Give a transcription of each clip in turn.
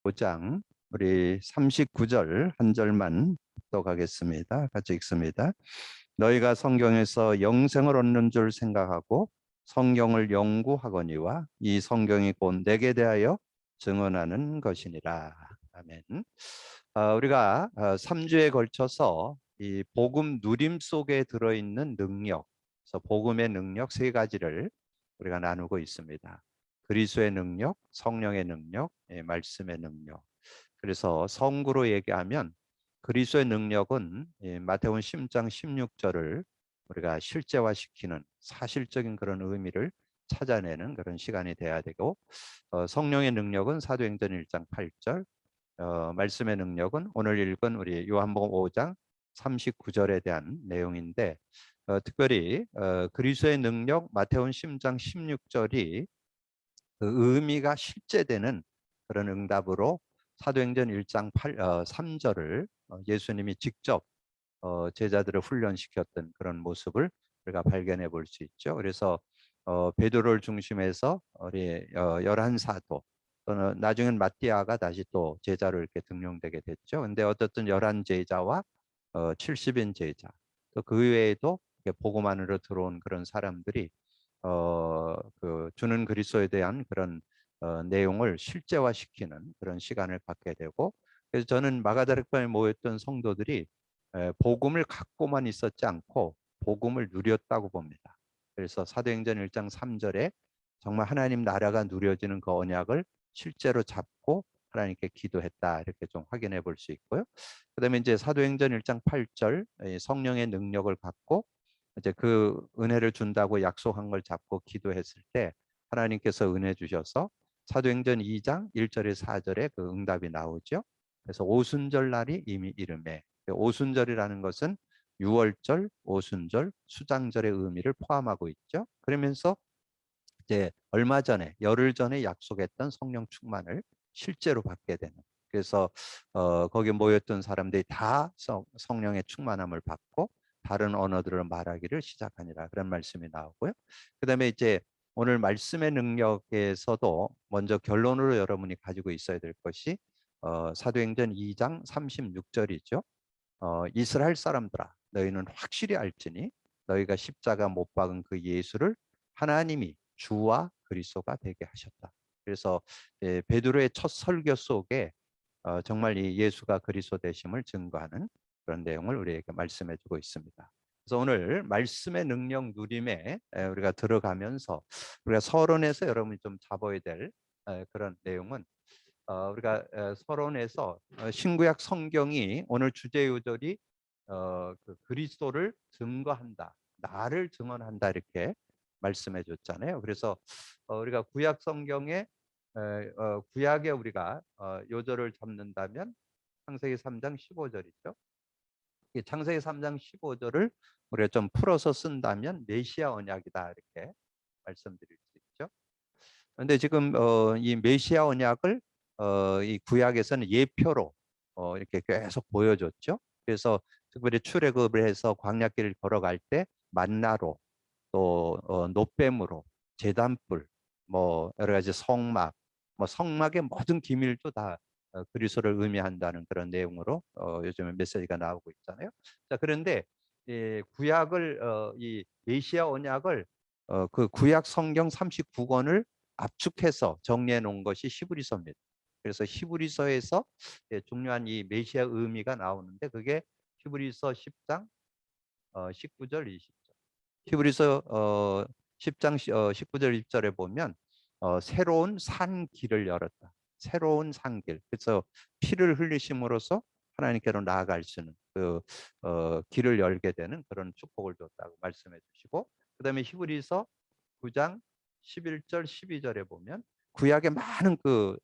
5장 우리 39절 한 절만 또 가겠습니다. 같이 읽습니다. 너희가 성경에서 영생을 얻는 줄 생각하고 성경을 연구하거니와 이 성경이 곧 내게 대하여 증언하는 것이니라. 아멘. 우리가 3주에 걸쳐서 이 복음 누림 속에 들어있는 능력, 그래서 복음의 능력 세 가지를 우리가 나누고 있습니다. 그리스도의 능력, 성령의 능력, 말씀의 능력. 그래서 성구로 얘기하면 그리스도의 능력은 마태복음 10장 16절을 우리가 실제화시키는 사실적인 그런 의미를 찾아내는 그런 시간이 돼야 되고, 성령의 능력은 사도행전 1장 8절, 말씀의 능력은 오늘 읽은 우리 요한복음 5장 39절에 대한 내용인데, 특별히 그리스도의 능력 마태복음 10장 16절이 그 의미가 실제되는 그런 응답으로 사도행전 1장 3절을 예수님이 직접 제자들을 훈련시켰던 그런 모습을 우리가 발견해 볼 수 있죠. 그래서 베드로를 중심해서 우리 11사도 또는 나중엔 마띠아가 다시 또 제자로 이렇게 등용되게 됐죠. 근데 어떻든 11제자와 70인 제자, 또 그 외에도 복음 안으로 들어온 그런 사람들이 그 주는 그리스도에 대한 그런 내용을 실제화시키는 그런 시간을 갖게 되고, 그래서 저는 마가다락방에 모였던 성도들이 복음을 갖고만 있었지 않고 복음을 누렸다고 봅니다. 그래서 사도행전 1장 3절에 정말 하나님 나라가 누려지는 그 언약을 실제로 잡고 하나님께 기도했다, 이렇게 좀 확인해 볼 수 있고요. 그다음에 이제 사도행전 1장 8절 성령의 능력을 갖고 이제 그 은혜를 준다고 약속한 걸 잡고 기도했을 때 하나님께서 은혜 주셔서 사도행전 2장 1절에 4절에 그 응답이 나오죠. 그래서 오순절 날이 이미 이름에, 오순절이라는 것은 유월절, 오순절, 수장절의 의미를 포함하고 있죠. 그러면서 이제 얼마 전에 열흘 전에 약속했던 성령 충만을 실제로 받게 되는. 그래서 거기 모였던 사람들이 다 성령의 충만함을 받고 다른 언어들을 말하기를 시작하니라, 그런 말씀이 나오고요. 그다음에 이제 오늘 말씀의 능력에서도 먼저 결론으로 여러분이 가지고 있어야 될 것이 사도행전 2장 36절이죠. 이스라엘 사람들아, 너희는 확실히 알지니 너희가 십자가 못 박은 그 예수를 하나님이 주와 그리스도가 되게 하셨다. 그래서 베드로의 첫 설교 속에 정말 이 예수가 그리스도 되심을 증거하는 그런 내용을 우리에게 말씀해주고 있습니다. 그래서 오늘 말씀의 능력 누림에 우리가 들어가면서 우리가 서론에서 여러분이 좀 잡아야 될 그런 내용은, 우리가 서론에서 신구약 성경이 오늘 주제 요절이 그 그리스도를 증거한다, 나를 증언한다, 이렇게 말씀해 줬잖아요. 그래서 우리가 구약 성경에 구약에 우리가 요절을 잡는다면 창세기 3장 15절이죠. 이 창세기 3장 15절을 우리가 좀 풀어서 쓴다면 메시아 언약이다, 이렇게 말씀드릴 수 있죠. 그런데 지금 이 메시아 언약을 이 구약에서는 예표로 이렇게 계속 보여줬죠. 그래서 특별히 출애굽을 해서 광야길을 걸어갈 때 만나로, 또 노뱀으로, 제단불, 뭐 여러 가지 성막, 뭐 성막의 모든 기밀도 다 그리스도를 의미한다는 그런 내용으로 요즘에 메시지가 나오고 있잖아요. 자, 그런데 이 구약을 이 메시아 언약을 그 구약 성경 39권을 압축해서 정리해 놓은 것이 히브리서입니다. 그래서 히브리서에서 중요한 이 메시아 의미가 나오는데, 그게 히브리서 10장 19절 20절. 히브리서 10장 19절 20절에 보면 새로운 산 길을 열었다. 새로운 산길. 그래서 피를 흘리심으로써 하나님께로 나아갈 수 있는 그 길을 열게 되는 그런 축복을 줬다고 말씀해 주시고, 그다음에 히브리서 9장 11절 12절에 보면 구약의 많은 그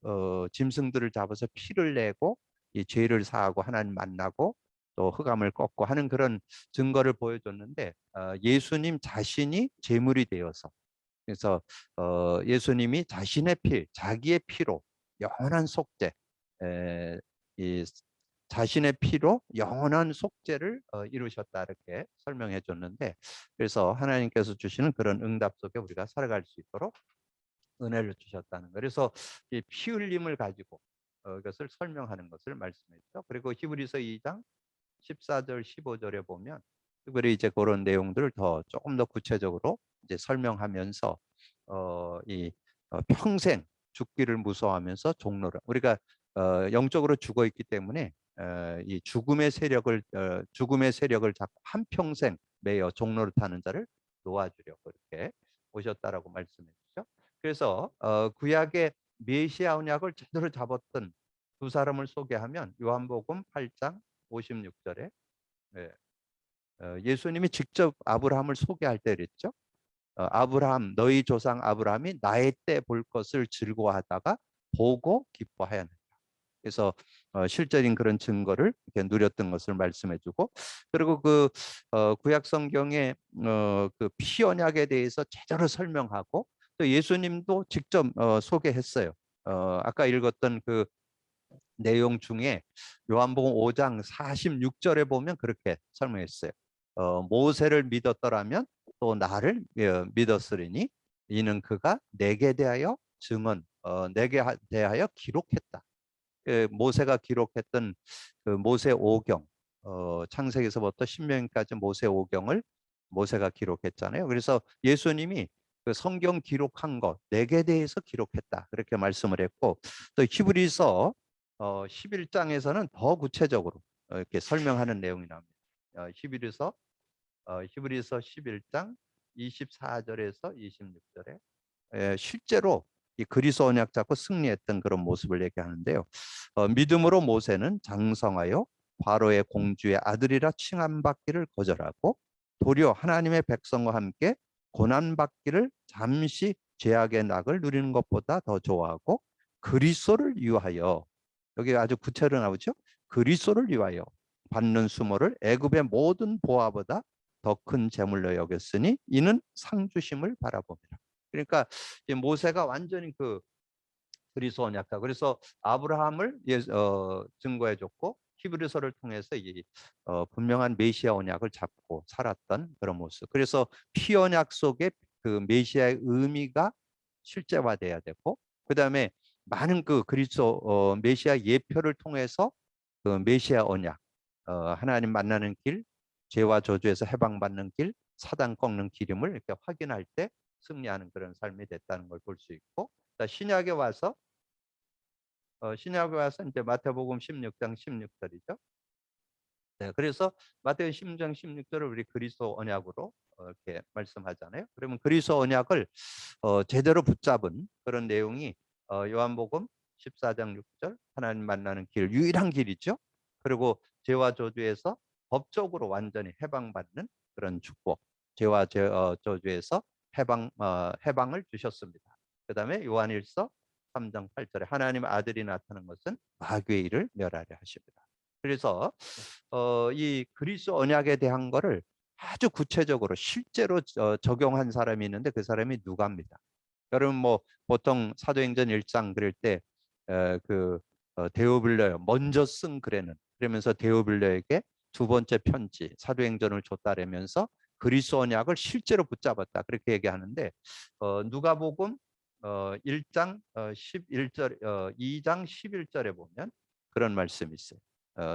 짐승들을 잡아서 피를 내고 이 죄를 사하고 하나님 만나고 또 흑암을 꺾고 하는 그런 증거를 보여줬는데, 예수님 자신이 제물이 되어서, 그래서 예수님이 자신의 피, 자기의 피로 영원한 속죄, 이 자신의 피로 영원한 속죄를 이루셨다, 이렇게 설명해 줬는데, 그래서 하나님께서 주시는 그런 응답 속에 우리가 살아갈 수 있도록 은혜를 주셨다는 거예요. 그래서 이 피 흘림을 가지고 것을 설명하는 것을 말씀했죠. 그리고 히브리서 2장 14절 15절에 보면 특별히 이제 그런 내용들을 조금 더 구체적으로 이제 설명하면서 평생 죽기를 무서워하면서 종로를 우리가 영적으로 죽어 있기 때문에 이 죽음의 세력을 잡고 한 평생 매여 종로를 타는 자를 놓아주려고 이렇게 오셨다라고 말씀했죠. 그래서 구약의 메시아 언약을 제대로 잡았던 두 사람을 소개하면 요한복음 8장 56절에 예수님이 직접 아브라함을 소개할 때 그랬죠. 아브라함 너희 조상 아브라함이 나의 때 볼 것을 즐거워하다가 보고 기뻐하였느니라. 그래서 실제인 그런 증거를 이렇게 누렸던 것을 말씀해주고 그리고 그 구약 성경의 그 피언약에 대해서 제대로 설명하고 또 예수님도 직접 소개했어요. 아까 읽었던 그 내용 중에 요한복음 5장 46절에 보면 그렇게 설명했어요. 모세를 믿었더라면 또 나를 믿었으리니 이는 그가 내게 대하여 내게 대하여 기록했다. 모세가 기록했던 그 모세 오경 창세기서부터 신명기까지 모세 오경을 모세가 기록했잖아요. 그래서 예수님이 그 성경 기록한 것 내게 대해서 기록했다 그렇게 말씀을 했고 또 히브리서 11장에서는 더 구체적으로 이렇게 설명하는 내용이 나옵니다. 히브리서 11장 24절에서 26절에 실제로 이 그리스도 언약 잡고 승리했던 그런 모습을 얘기하는데요. 믿음으로 모세는 장성하여 바로의 공주의 아들이라 칭함받기를 거절하고 도리어 하나님의 백성과 함께 고난받기를 잠시 죄악의 낙을 누리는 것보다 더 좋아하고 그리스도를 위하여 여기 아주 구체로 나오죠. 그리스도를 위하여 받는 수모를 애굽의 모든 보화보다 더 큰 재물로 여겼으니 이는 상 주심을 바라봅니다. 그러니까 모세가 완전히 그 그리스도 언약자. 그래서 아브라함을 증거해줬고 히브리서를 통해서 분명한 메시아 언약을 잡고 살았던 그런 모습. 그래서 피 언약 속에 그 메시아의 의미가 실제화돼야 되고, 그 다음에 많은 그 그리스도 메시아 예표를 통해서 그 메시아 언약, 하나님 만나는 길, 죄와 저주에서 해방받는 길, 사단 꺾는 기름을 이렇게 확인할 때 승리하는 그런 삶이 됐다는 걸 볼 수 있고, 신약에 와서 이제 마태복음 16장 16절이죠. 네, 그래서 마태복음 16장 16절을 우리 그리스도 언약으로 이렇게 말씀하잖아요. 그러면 그리스도 언약을 제대로 붙잡은 그런 내용이 요한복음 14장 6절 하나님 만나는 길 유일한 길이죠. 그리고 죄와 저주에서 법적으로 완전히 해방받는 그런 축복, 저주에서 해방을 주셨습니다. 그 다음에 요한일서 3장 8절에 하나님 아들이 나타난 것은 마귀의 일을 멸하려 하십니다. 그래서 이 그리스도 언약에 대한 거를 아주 구체적으로 실제로 적용한 사람이 있는데 그 사람이 누가입니다. 여러분 뭐 보통 사도행전 1장 그럴 때 데오빌려 먼저 쓴 글에는 그러면서 데오빌려에게 두 번째 편지 사도행전을 줬다라면서 그리스도 언약을 실제로 붙잡았다 그렇게 얘기하는데 누가복음 1장 11절 2장 11절에 보면 그런 말씀이 있어요.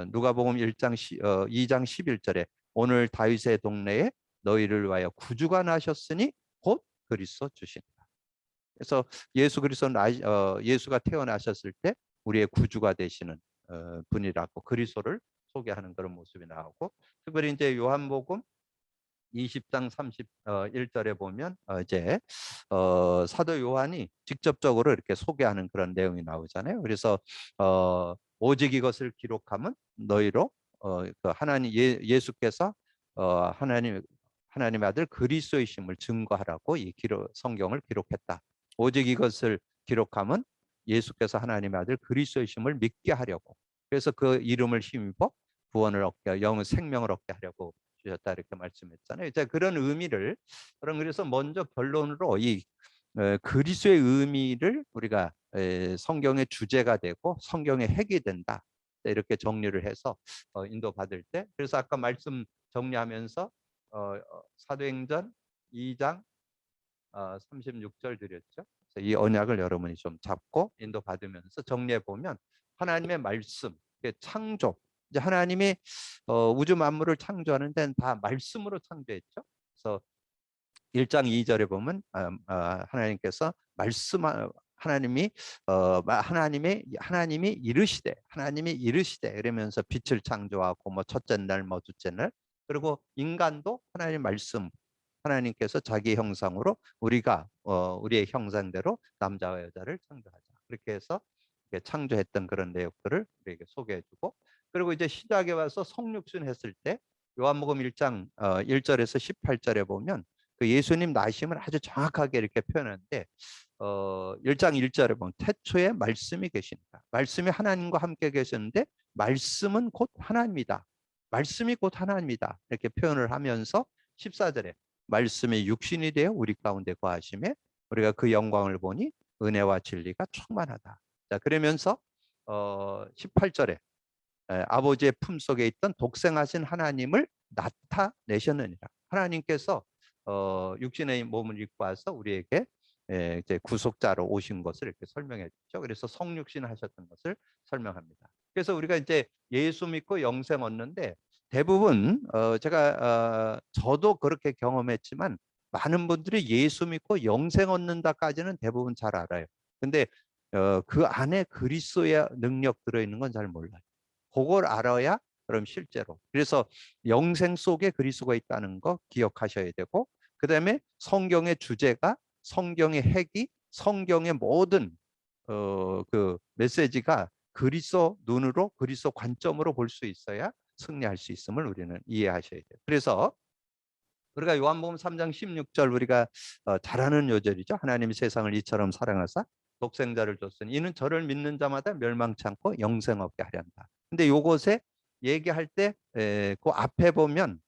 누가복음 2장 11절에 오늘 다윗의 동네에 너희를 위하여 구주가 나셨으니 곧 그리스도 주시니라. 그래서 예수가 태어나셨을 때 우리의 구주가 되시는 분이라고 그리스도를 소개하는 그런 모습이 나오고 특별히 이제 요한복음 20장 31절에 보면 이제 사도 요한이 직접적으로 이렇게 소개하는 그런 내용이 나오잖아요. 그래서 오직 이것을 기록하면 너희로 하나님 예수께서 하나님의 아들 그리스도이심을 증거하라고 이 성경을 기록했다. 오직 이것을 기록하면 예수께서 하나님의 아들 그리스도이심을 믿게 하려고. 그래서 그 이름을 힘입어 구원을 얻게 생명을 얻게 하려고 주셨다 이렇게 말씀했잖아요. 이제 그런 의미를 그래서 먼저 결론으로 이 그리스도의 의미를 우리가 성경의 주제가 되고 성경의 핵이 된다 이렇게 정리를 해서 인도받을 때 그래서 아까 말씀 정리하면서 사도행전 2장 36절 드렸죠. 이 언약을 여러분이 좀 잡고 인도받으면서 정리해 보면 하나님의 말씀, 창조. 이제 하나님이 우주 만물을 창조하는 데는 다 말씀으로 창조했죠. 그래서 1장 2절에 보면 하나님께서 하나님이 이르시되 이러면서 빛을 창조하고 뭐 첫째 날 뭐 둘째 날, 그리고 인간도 하나님 말씀, 하나님께서 자기 형상으로 우리의 형상대로 남자와 여자를 창조하자, 그렇게 해서 창조했던 그런 내용들을 우리에게 소개해주고, 그리고 이제 시작에 와서 성육신 했을 때 요한복음 1장 1절에서 18절에 보면 그 예수님 나심을 아주 정확하게 이렇게 표현하는데 1장 1절에 보면 태초에 말씀이 계신다. 말씀이 하나님과 함께 계셨는데 말씀은 곧 하나님이다. 말씀이 곧 하나님이다. 이렇게 표현을 하면서 14절에 말씀이 육신이 되어 우리 가운데 거하심에 우리가 그 영광을 보니 은혜와 진리가 충만하다. 자, 그러면서 18절에 아버지의 품속에 있던 독생하신 하나님을 나타내셨느니라. 하나님께서 육신의 몸을 입고 와서 우리에게 이제 구속자로 오신 것을 이렇게 설명해 주죠. 그래서 성육신 하셨던 것을 설명합니다. 그래서 우리가 이제 예수 믿고 영생 얻는데 대부분 저도 그렇게 경험했지만 많은 분들이 예수 믿고 영생 얻는다까지는 대부분 잘 알아요. 근데 그 안에 그리스도의 능력 들어있는 건 잘 몰라요. 그걸 알아야 그럼 실제로. 그래서 영생 속에 그리스도가 있다는 거 기억하셔야 되고, 그다음에 성경의 주제가, 성경의 핵이, 성경의 모든 그 메시지가 그리스도 눈으로, 그리스도 관점으로 볼 수 있어야 승리할 수 있음을 우리는 이해하셔야 돼요. 그래서 우리가 요한복음 3장 16절 우리가 잘 아는 요절이죠. 하나님이 세상을 이처럼 사랑하사 독생자를 줬으니 이는 저를 믿는 자마다 멸망치 않고 영생 얻게 하려 한다. 근데 요것에 얘기할 때 그 앞에 보면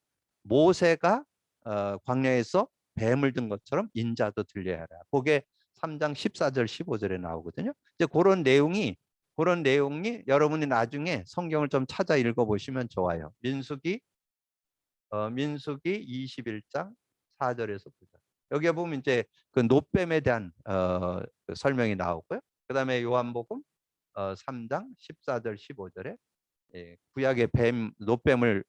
모세가 광야에서 뱀을 든 것처럼 인자도 들려야 하라. 그게 3장 14절 15절에 나오거든요. 이제 그런 내용이 여러분이 나중에 성경을 좀 찾아 읽어 보시면 좋아요. 민수기 21장 4절에서 9절. 여기에 보면 이제 그 노뱀에 대한 그 설명이 나오고요. 그다음에 요한복음 3장 14절 15절에 구약의 노뱀을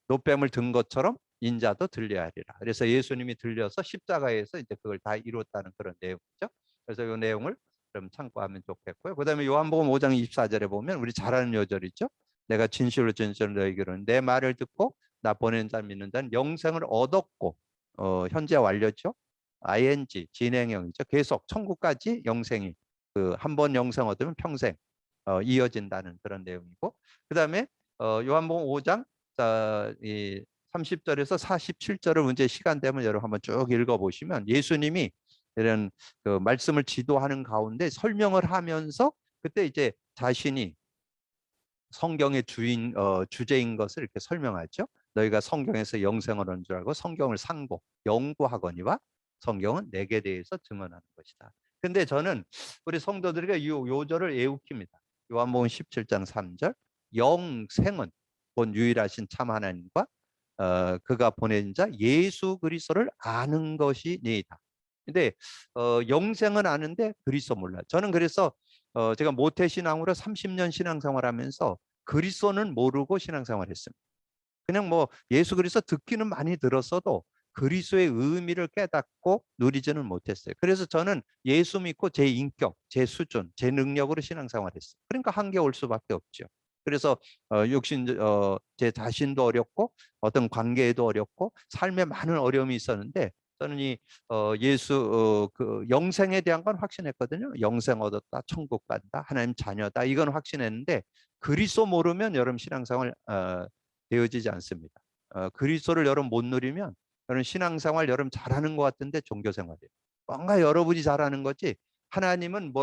노뱀을 든 것처럼 인자도 들려야 하리라. 그래서 예수님이 들려서 십자가에서 이제 그걸 다 이뤘다는 그런 내용이죠. 그래서 이 내용을 좀 참고하면 좋겠고요. 그다음에 요한복음 5장 24절에 보면 우리 잘 아는 요절이죠. 내가 진실로 너희에게는 내 말을 듣고 나 보낸 자 믿는 자는 영생을 얻었고, 현재 완료죠. ing 진행형이죠. 계속 천국까지 영생이 한 번 영생 얻으면 평생 이어진다는 그런 내용이고, 그다음에 요한복음 5장 이 30절에서 47절을 문제 시간 되면 여러분 한번 쭉 읽어보시면 예수님이 이런 그 말씀을 지도하는 가운데 설명을 하면서 그때 이제 자신이 성경의 주제인 것을 이렇게 설명하죠. 너희가 성경에서 영생을 얻는 줄 알고 성경을 연구하거니와 성경은 내게 대해서 증언하는 것이다. 근데 저는 우리 성도들에게 이 요절을 애우킵니다. 요한복음 17장 3절 영생은 본 유일하신 참 하나님과 그가 보낸 자 예수 그리스도를 아는 것이니이다. 근데 영생은 아는데 그리스도 몰라. 저는 그래서 제가 모태신앙으로 30년 신앙생활하면서 그리스도는 모르고 신앙생활했습니다. 그냥 뭐 예수 그리스도 듣기는 많이 들었어도 그리스도의 의미를 깨닫고 누리지는 못했어요. 그래서 저는 예수 믿고 제 인격, 제 수준, 제 능력으로 신앙생활했어요. 그러니까 한계 올 수밖에 없죠. 그래서 제 자신도 어렵고 어떤 관계에도 어렵고 삶에 많은 어려움이 있었는데 저는 이 그 영생에 대한 건 확신했거든요. 영생 얻었다, 천국 간다, 하나님 자녀다, 이건 확신했는데 그리스도 모르면 여러분 신앙생활 되어지지 않습니다. 그리스도를 여러분 못 누리면 여러분 신앙생활 여러분 잘하는 것 같은데 종교생활이에요. 뭔가 여러분이 잘하는 거지 하나님은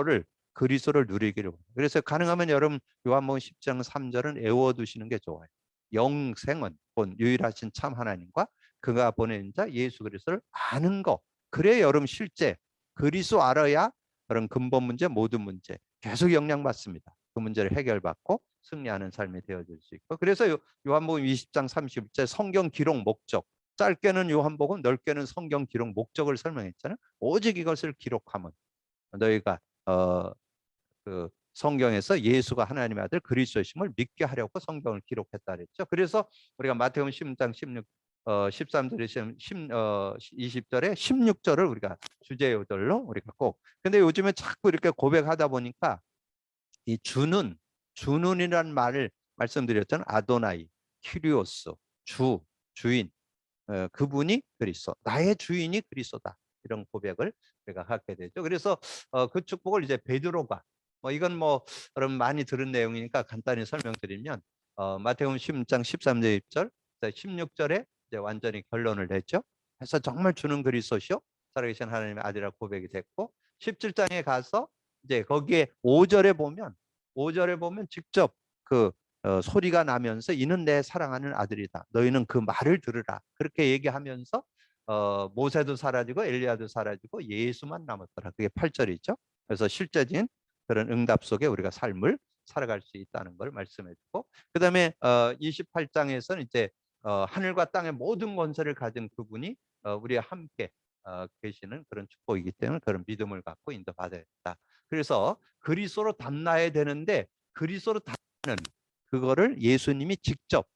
그리스도를 누리기를. 그래서 가능하면 여러분 요한복음 10장 3절은 외워두시는 게 좋아요. 영생은 본 유일하신 참 하나님과 그가 보낸 자 예수 그리스도를 아는 거. 그래 여러분 실제 그리스도 알아야 그런 근본 문제, 모든 문제 계속 영향받습니다. 그 문제를 해결받고 승리하는 삶이 되어질 수 있고. 그래서 요한복음 20장 30절 성경 기록 목적. 짧게는 요한복음, 넓게는 성경 기록 목적을 설명했잖아요. 오직 이것을 기록하면 너희가 그 성경에서 예수가 하나님의 아들 그리스도이심을 믿게 하려고 성경을 기록했다 그랬죠. 그래서 우리가 마태복음 16장 13절에 20절에 16절을 우리가 주제 요절로 우리가 꼭. 근데 요즘에 자꾸 이렇게 고백하다 보니까 이 주는이라는 말을 말씀드렸잖아요. 아도나이, 키리오스, 주인, 그분이 그리스도, 나의 주인이 그리스도다. 이런 고백을 우리가 하게 되죠. 그래서 그 축복을 이제 베드로가 이건 여러분 많이 들은 내용이니까 간단히 설명드리면 마태복음 16장 13절 1절 16절에 이제 완전히 결론을 냈죠. 그래서 정말 주는 그리스도시요 살아계신 하나님의 아들이라고 고백이 됐고 17장에 가서 이제 거기에 5절에 보면 직접 그 소리가 나면서 이는 내 사랑하는 아들이다. 너희는 그 말을 들으라. 그렇게 얘기하면서 모세도 사라지고 엘리야도 사라지고 예수만 남았더라. 그게 8절이죠. 그래서 실제적인 그런 응답 속에 우리가 삶을 살아갈 수 있다는 걸 말씀해 주고 그다음에 28장에서는 이제 하늘과 땅의 모든 권세를 가진 그분이 우리와 함께 계시는 그런 축복이기 때문에 그런 믿음을 갖고 인도받아야 된다. 그래서 그리스도로 담나야 되는데 그리스도로 담는 그거를 예수님이 직접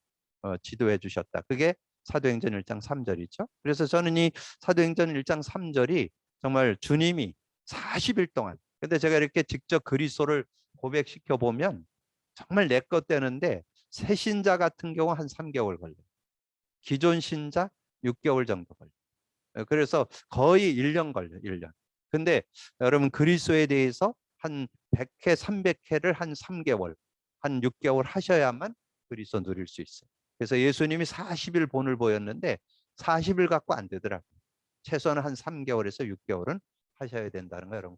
지도해 주셨다. 그게 사도행전 1장 3절이죠. 그래서 저는 이 사도행전 1장 3절이 정말 주님이 40일 동안 근데 제가 이렇게 직접 그리스도를 고백시켜 보면 정말 내 것 되는데 새 신자 같은 경우 한 3개월 걸려요. 기존 신자 6개월 정도 걸려요. 그래서 거의 1년 걸려요. 1년. 근데 여러분 그리스도에 대해서 한 100회, 300회를 한 3개월, 한 6개월 하셔야만 그리스도 누릴 수 있어요. 그래서 예수님이 40일 본을 보였는데 40일 갖고 안 되더라고요. 최소한 한 3개월에서 6개월은 하셔야 된다는 거 여러분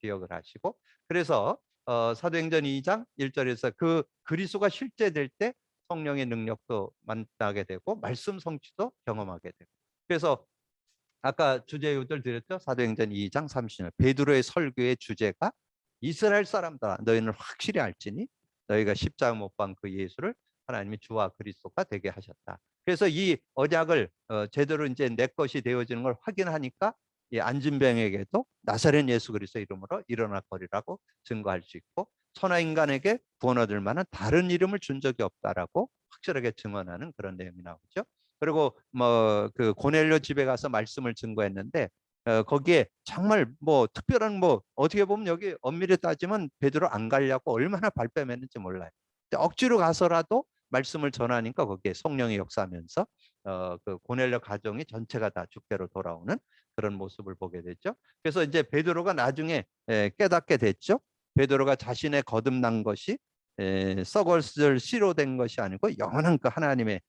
기억을 하시고 그래서 사도행전 2장 1절에서 그 그리스도가 실제될 때 성령의 능력도 만나게 되고 말씀 성취도 경험하게 되고 그래서 아까 주제 요절 드렸죠? 사도행전 2장 30절 베드로의 설교의 주제가 이스라엘 사람들아 너희는 확실히 알지니 너희가 십자가 못 박 그 예수를 하나님이 주와 그리스도가 되게 하셨다. 그래서 이 언약을 제대로 이제 내 것이 되어지는 걸 확인하니까 이 안진병에게도 나사렛 예수 그리스도 이름으로 일어나 버리라고 증거할 수 있고 천하 인간에게 구원 얻을 만한 다른 이름을 준 적이 없다라고 확실하게 증언하는 그런 내용이 나오죠. 그리고 그 고넬료 집에 가서 말씀을 증거했는데 거기에 정말 특별한 어떻게 보면 여기 엄밀히 따지면 베드로 안 가려고 얼마나 발뺌했는지 몰라요. 근데 억지로 가서라도 말씀을 전하니까 거기에 성령이 역사하면서 그 고넬료 가정이 전체가 다 주께로 돌아오는 그런 모습을 보게 됐죠. 그래서 이제 베드로가 나중에 깨닫게 됐죠. 베드로가 자신의 거듭난 것이 썩을 씨로 된 것이 아니고 영원한 그 하나님의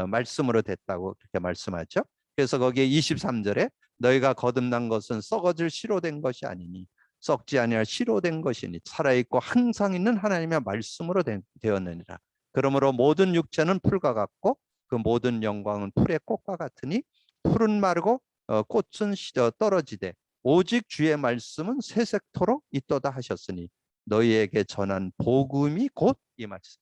말씀으로 됐다고 그렇게 말씀하죠. 그래서 거기에 23절에 너희가 거듭난 것은 썩어질 씨로 된 것이 아니니 썩지 아니할 씨로 된 것이니 살아있고 항상 있는 하나님의 말씀으로 되었느니라. 그러므로 모든 육체는 풀과 같고 그 모든 영광은 풀의 꽃과 같으니 풀은 마르고 꽃은 떨어지되 오직 주의 말씀은 새색토록 있도다 하셨으니 너희에게 전한 복음이 곧 이 말씀.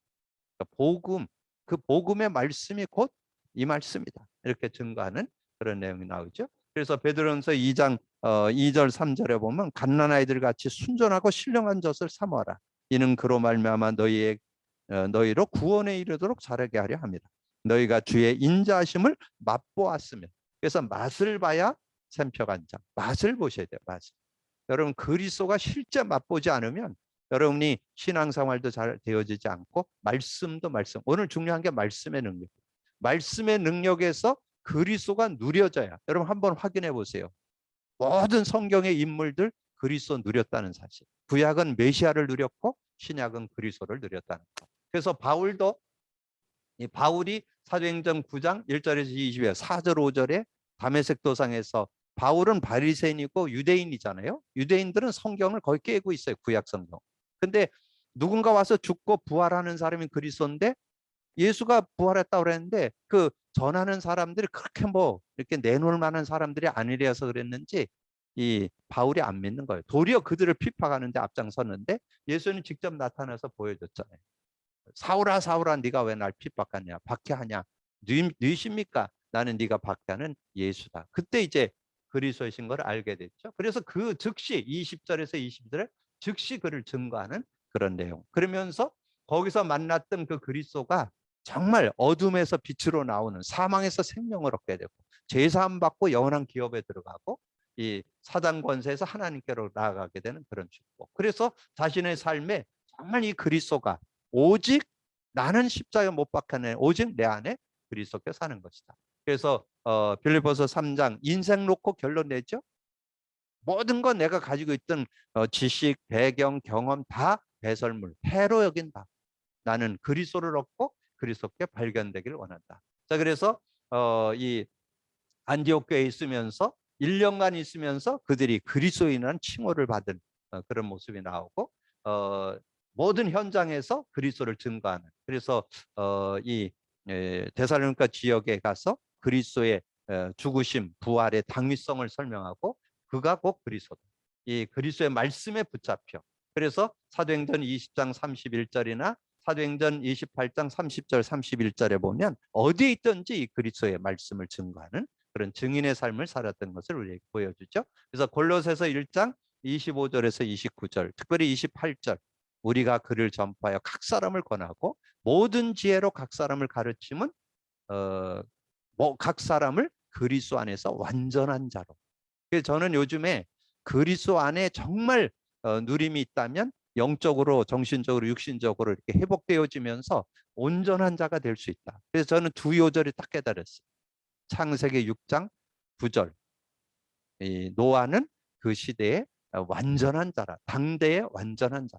그러니까 복음, 그 복음의 말씀이 곧 이 말씀이다. 이렇게 증거하는 그런 내용이 나오죠. 그래서 베드로전서 2장 2절 3절에 보면 갓난 아이들 같이 순전하고 신령한 젖을 삼아라. 이는 그로 말미암아 너희로 구원에 이르도록 자라게 하려 합니다. 너희가 주의 인자하심을 맛보았으면 그래서 맛을 봐야 샘표간 자. 맛을 보셔야 돼요. 맛을. 여러분 그리스도가 실제 맛보지 않으면 여러분이 신앙생활도 잘 되어지지 않고 말씀도 말씀. 오늘 중요한 게 말씀의 능력. 말씀의 능력에서 그리스도가 누려져야. 여러분 한번 확인해 보세요. 모든 성경의 인물들 그리스도 누렸다는 사실. 구약은 메시아를 누렸고 신약은 그리스도를 누렸다는 것. 그래서 바울이 사도행전 9장 1절에서 20절 4절 5절에 다메섹 도상에서 바울은 바리새인이고 유대인이잖아요. 유대인들은 성경을 거의 깨고 있어요. 구약 성경. 근데 누군가 와서 죽고 부활하는 사람이 그리스도인데 예수가 부활했다고 그랬는데 그 전하는 사람들이 그렇게 이렇게 내놓을 만한 사람들이 아니라서 그랬는지 이 바울이 안 믿는 거예요. 도리어 그들을 핍박하는데 앞장섰는데 예수는 직접 나타나서 보여줬잖아요. 사울아 사울아 네가 왜 날 핍박하냐 박해하냐 누이십니까? 나는 네가 박해하는 예수다. 그때 이제 그리스도이신 걸 알게 됐죠. 그래서 그 즉시 20절에서 22절에 즉시 그를 증거하는 그런 내용. 그러면서 거기서 만났던 그 그리스도가 정말 어둠에서 빛으로 나오는, 사망에서 생명을 얻게 되고 제사함 받고 영원한 기업에 들어가고 이 사단 권세에서 하나님께로 나아가게 되는 그런 축복. 그래서 자신의 삶에 정말 이 그리스도가 오직 나는 십자가에 못 박혀내 오직 내 안에 그리스도께 사는 것이다. 그래서 빌립보서 3장 인생 놓고 결론 내죠. 모든 건 내가 가지고 있던 지식, 배경, 경험 다 배설물, 해로 여긴다. 나는 그리스도를 얻고 그리스도께 발견되기를 원한다. 자, 그래서 이 안디옥 교회에 있으면서 1년간 있으면서 그들이 그리스도인이라는 칭호를 받은 그런 모습이 나오고 모든 현장에서 그리스도를 증거하는. 그래서 이 데살로니가 지역에 가서 그리스도의 죽으심, 부활의 당위성을 설명하고 그가 곧 그리스도다. 이 그리스도의 말씀에 붙잡혀. 그래서 사도행전 20장 31절이나 사도행전 28장 30절 31절에 보면 어디에 있든지 이 그리스도의 말씀을 증거하는 그런 증인의 삶을 살았던 것을 우리에게 보여주죠. 그래서 골로새서 1장 25절에서 29절, 특별히 28절, 우리가 그를 전파하여 각 사람을 권하고 모든 지혜로 각 사람을 가르침은 각 사람을 그리스도 안에서 완전한 자로. 그래서 저는 요즘에 그리스도 안에 정말 누림이 있다면 영적으로, 정신적으로, 육신적으로 이렇게 회복되어지면서 온전한 자가 될 수 있다. 그래서 저는 두 요절이 딱 깨달았어요. 창세기 6장 9절. 노아는 그 시대의 완전한 자라, 당대의 완전한 자.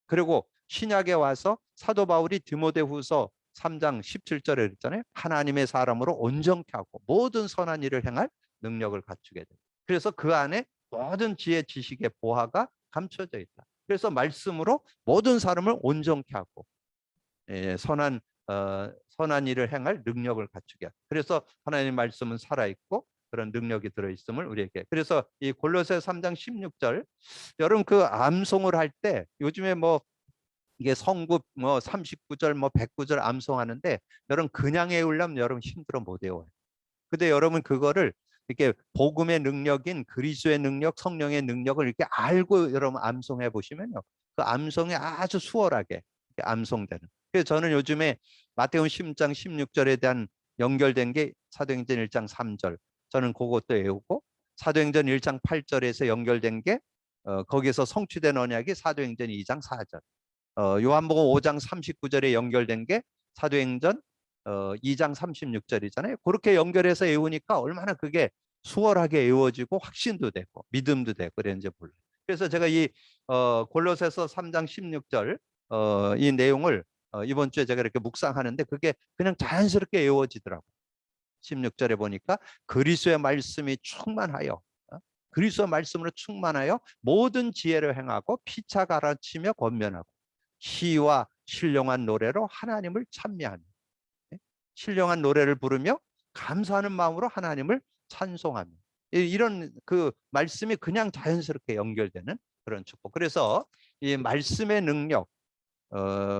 그리고 신약에 와서 사도 바울이 디모데후서 3장 17절에 그랬잖아요. 하나님의 사람으로 온전케 하고 모든 선한 일을 행할 능력을 갖추게 돼. 그래서 그 안에 모든 지혜, 지식의 보화가 감춰져 있다. 그래서 말씀으로 모든 사람을 온전케 하고 선한 일을 행할 능력을 갖추게 하다. 그래서 하나님의 말씀은 살아있고 그런 능력이 들어있음을 우리에게. 그래서 이 골로새 3장 16절, 여러분 그 암송을 할 때 요즘에 뭐 이게 성급 뭐 39절 뭐 109절 암송하는데 여러분 그냥 외우려면 여러분 힘들어 못 외워요. 근데 여러분 그거를 이렇게 복음의 능력인 그리스도의 능력, 성령의 능력을 이렇게 알고 여러분 암송해 보시면요, 그 암송이 아주 수월하게 암송되는. 그래서 저는 요즘에 마태복음 10장 16절에 대한 연결된 게 사도행전 1장 3절, 저는 그것도 외우고 사도행전 1장 8절에서 연결된 게 거기서 성취된 언약이 사도행전 2장 4절, 요한복음 5장 39절에 연결된 게 사도행전 2장 36절이잖아요. 그렇게 연결해서 외우니까 얼마나 그게 수월하게 외워지고 확신도 되고 믿음도 되고 그랬는지 몰라요. 그래서 제가 이 골로새서 3장 16절 이 내용을 이번 주에 제가 이렇게 묵상하는데 그게 그냥 자연스럽게 외워지더라고요. 16절에 보니까 그리스도의 말씀이 충만하여, 그리스도의 말씀으로 충만하여 모든 지혜를 행하고 피차 가르치며 권면하고 시와 신령한 노래로 하나님을 찬미하며, 신령한 노래를 부르며 감사하는 마음으로 하나님을 찬송하며, 이런 그 말씀이 그냥 자연스럽게 연결되는 그런 축복. 그래서 이 말씀의 능력,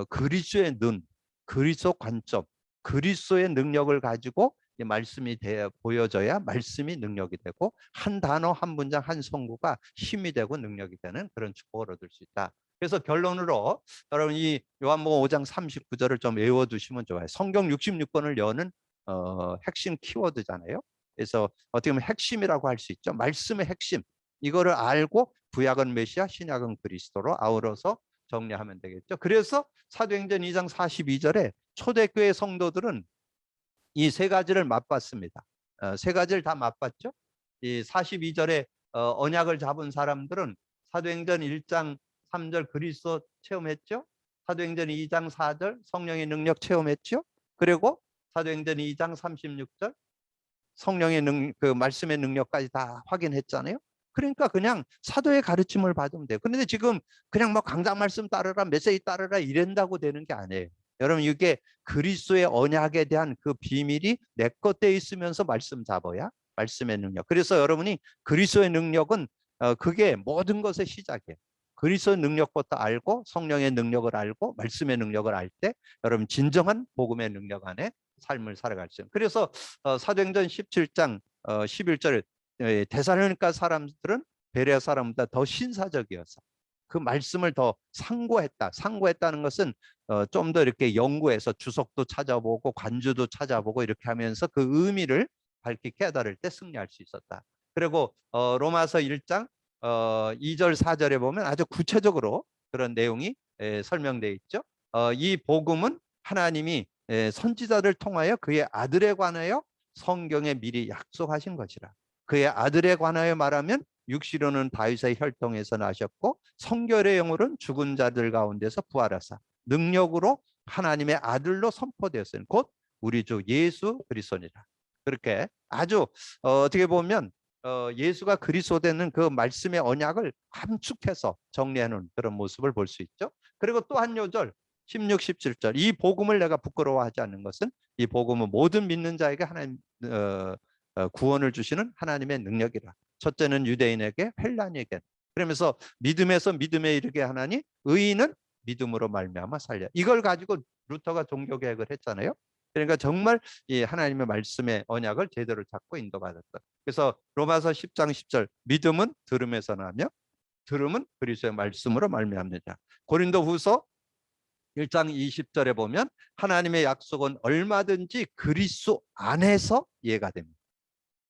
그리스도의 눈, 그리스도 관점, 그리스도의 능력을 가지고 이 말씀이 보여져야 말씀이 능력이 되고 한 단어 한 문장 한 성구가 힘이 되고 능력이 되는 그런 축복을 얻을 수 있다. 그래서 결론으로 여러분 이 요한복음 5장 39절을 좀 외워두시면 좋아요. 성경 66권을 여는 핵심 키워드잖아요. 그래서 어떻게 보면 핵심이라고 할 수 있죠. 말씀의 핵심, 이거를 알고 구약은 메시아, 신약은 그리스도로 아우러서 정리하면 되겠죠. 그래서 사도행전 2장 42절에 초대교회 성도들은 이 세 가지를 맛봤습니다. 세 가지를 다 맛봤죠. 이 42절에 언약을 잡은 사람들은 사도행전 1장 3절 그리스도 체험했죠. 사도행전 2장 4절 성령의 능력 체험했죠. 그리고 사도행전 2장 36절 성령의 그 말씀의 능력까지 다 확인했잖아요. 그러니까 그냥 사도의 가르침을 받으면 돼요. 그런데 지금 그냥 뭐 강단 말씀 따르라, 메시지 따르라 이런다고 되는 게 아니에요. 여러분 이게 그리스도의 언약에 대한 그 비밀이 내 것에 있으면서 말씀 잡아야 말씀의 능력. 그래서 여러분이 그리스도의 능력은 그게 모든 것의 시작이에요. 그리스도의 능력부터 알고 성령의 능력을 알고 말씀의 능력을 알 때 여러분 진정한 복음의 능력 안에 삶을 살아갈 수 있어요. 그래서 사도행전 17장 11절 데살로니가 사람들은 베레아 사람보다 더 신사적이어서 그 말씀을 더 상고했다. 상고했다는 것은 좀 더 이렇게 연구해서 주석도 찾아보고 관주도 찾아보고 이렇게 하면서 그 의미를 밝히 깨달을 때 승리할 수 있었다. 그리고 로마서 1장 2절 4절에 보면 아주 구체적으로 그런 내용이 설명되어 있죠. 이 복음은 하나님이 선지자를 통하여 그의 아들에 관하여 성경에 미리 약속하신 것이라. 그의 아들에 관하여 말하면 육시로는 다윗의 혈통에서 나셨고 성결의 영으로는 죽은 자들 가운데서 부활하사 능력으로 하나님의 아들로 선포되었으니 곧 우리 주 예수 그리스도니라. 그렇게 아주 어떻게 보면 예수가 그리스도 되는 그 말씀의 언약을 함축해서 정리하는 그런 모습을 볼 수 있죠. 그리고 또 한 요절 16, 17절 이 복음을 내가 부끄러워하지 않는 것은 이 복음은 모든 믿는 자에게 하나님 구원을 주시는 하나님의 능력이라. 첫째는 유대인에게 헬라인에게. 그러면서 믿음에서 믿음에 이르게 하나니 의인은 믿음으로 말미암아 살려. 이걸 가지고 루터가 종교개혁을 했잖아요. 그러니까 정말 이 하나님의 말씀의 언약을 제대로 잡고 인도받았다. 그래서 로마서 10장 10절 믿음은 들음에서 나며 들음은 그리스도의 말씀으로 말미암느니라. 고린도후서 1장 20절에 보면 하나님의 약속은 얼마든지 그리스도 안에서 이해가 됩니다.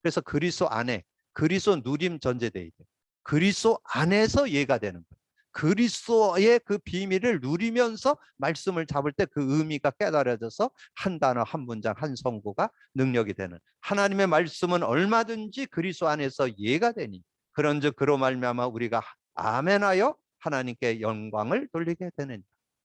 그래서 그리스도 안에 그리스도 누림 전제되어 있어요. 그리스도 안에서 이해가 되는 거예요. 그리스도의 그 비밀을 누리면서 말씀을 잡을 때 그 의미가 깨달아져서 한 단어 한 문장 한 성구가 능력이 되는 하나님의 말씀은 얼마든지 그리스도 안에서 이해가 되니 그런즉 그로 말미암아 우리가 아멘하여 하나님께 영광을 돌리게 되느니라.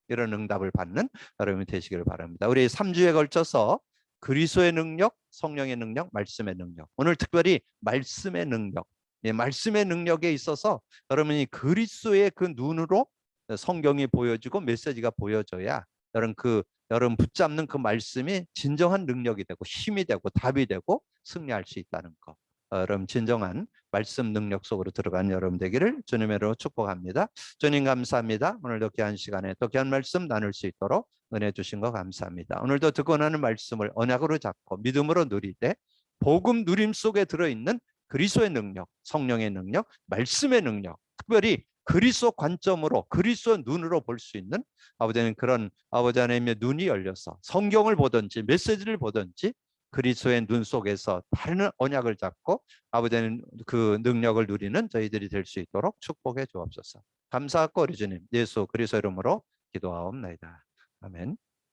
이런 응답을 받는 여러분이 되시기를 바랍니다. 우리 3주에 걸쳐서 그리스도의 능력, 성령의 능력, 말씀의 능력. 오늘 특별히 말씀의 능력. 말씀의 능력에 있어서 여러분이 그리스도의 그 눈으로 성경이 보여지고 메시지가 보여져야 여러분 붙잡는 그 말씀이 진정한 능력이 되고 힘이 되고 답이 되고 승리할 수 있다는 것. 여러분 진정한 말씀 능력 속으로 들어간 여러분 되기를 주님의 이름으로 축복합니다. 주님 감사합니다. 오늘도 귀한 시간에 또 귀한 말씀 나눌 수 있도록 은혜 주신 거 감사합니다. 오늘도 듣고 나는 말씀을 언약으로 잡고 믿음으로 누릴 때 복음 누림 속에 들어있는 그리스도의 능력, 성령의 능력, 말씀의 능력, 특별히 그리스도 관점으로 그리스도 눈으로 볼 수 있는 아버지는 그런 아버지 하나님의 눈이 열려서 성경을 보든지 메시지를 보든지 그리스도의 눈 속에서 다른 언약을 잡고 아버지는 그 능력을 누리는 저희들이 될 수 있도록 축복해 주옵소서. 감사하고 우리 주님 예수 그리스도 이름으로 기도하옵나이다. 아멘.